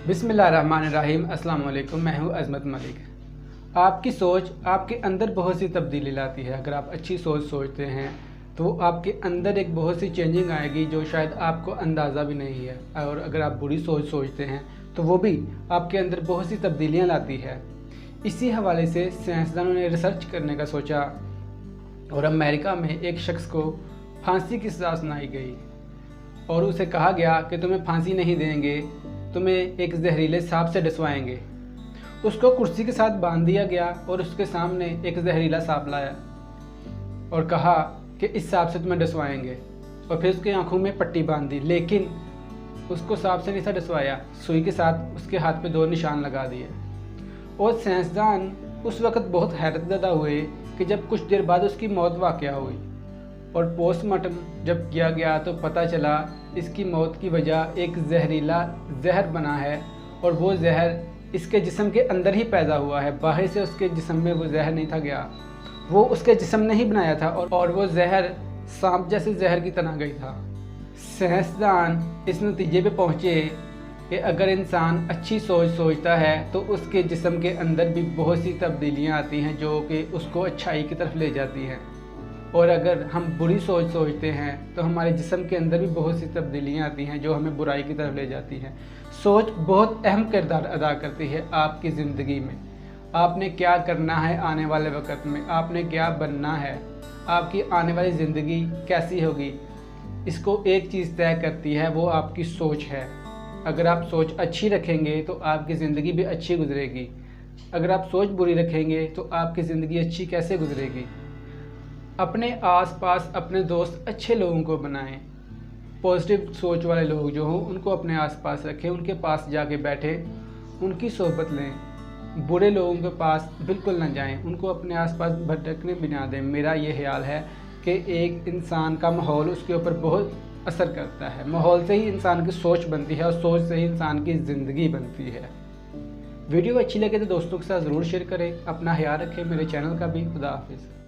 बिस्मिल्लाहिर्रहमानिर्रहीम। अस्सलाम वालेकुम। मैं हूँ अज़मत मलिक। आपकी सोच आपके अंदर बहुत सी तब्दीली लाती है। अगर आप अच्छी सोच सोचते हैं तो आपके अंदर एक बहुत सी चेंजिंग आएगी जो शायद आपको अंदाज़ा भी नहीं है, और अगर आप बुरी सोच सोचते हैं तो वो भी आपके अंदर बहुत सी तब्दीलियाँ लाती है। इसी हवाले से साइंसदानों ने रिसर्च करने का सोचा और अमेरिका में एक शख्स को फांसी की सज़ा सुनाई गई और उसे कहा गया कि तुम्हें फांसी नहीं देंगे, तुम्हें एक जहरीले सांप से डसवाएंगे। उसको कुर्सी के साथ बांध दिया गया और उसके सामने एक जहरीला सांप लाया और कहा कि इस सांप से तुम्हें डसवाएंगे, और फिर उसकी आंखों में पट्टी बांध दी। लेकिन उसको सांप से नहीं था डसवाया, सुई के साथ उसके हाथ पे 2 निशान लगा दिए। और साइंसदान उस वक़्त बहुत हैरतज़दा हुए कि जब कुछ देर बाद उसकी मौत वाक़या हुई और पोस्टमार्टम जब किया गया तो पता चला इसकी मौत की वजह एक जहरीला जहर बना है, और वो जहर इसके जिस्म के अंदर ही पैदा हुआ है। बाहर से उसके जिस्म में वो जहर नहीं था गया, वो उसके जिस्म ने ही बनाया था, और वो जहर सांप जैसे जहर की तरह गई था। साइंसदान इस नतीजे पे पहुँचे कि अगर इंसान अच्छी सोच सोचता है तो उसके जिस्म के अंदर भी बहुत सी तब्दीलियाँ आती हैं जो कि उसको अच्छाई की तरफ ले जाती हैं, और अगर हम बुरी सोच सोचते हैं तो हमारे जिस्म के अंदर भी बहुत सी तब्दीलियाँ आती हैं जो हमें बुराई की तरफ ले जाती हैं। सोच बहुत अहम किरदार अदा करती है आपकी ज़िंदगी में। आपने क्या करना है आने वाले वक्त में, आपने क्या बनना है, आपकी आने वाली ज़िंदगी कैसी होगी, इसको एक चीज़ तय करती है, वो आपकी सोच है। अगर आप सोच अच्छी रखेंगे तो आपकी ज़िंदगी भी अच्छी गुजरेगी। अगर आप सोच बुरी रखेंगे तो आपकी ज़िंदगी अच्छी कैसे गुजरेगी। अपने आसपास अपने दोस्त अच्छे लोगों को बनाएं, पॉजिटिव सोच वाले लोग जो हों उनको अपने आसपास रखें, उनके पास जाके बैठें, उनकी सोहबत लें। बुरे लोगों के पास बिल्कुल ना जाएं, उनको अपने आसपास भटकने भी ना दें। मेरा ये ख्याल है कि एक इंसान का माहौल उसके ऊपर बहुत असर करता है। माहौल से ही इंसान की सोच बनती है और सोच से ही इंसान की ज़िंदगी बनती है। वीडियो अच्छी लगे तो दोस्तों के साथ ज़रूर शेयर करें। अपना ख्याल रखें। मेरे चैनल का भी। खुदा हाफिज़।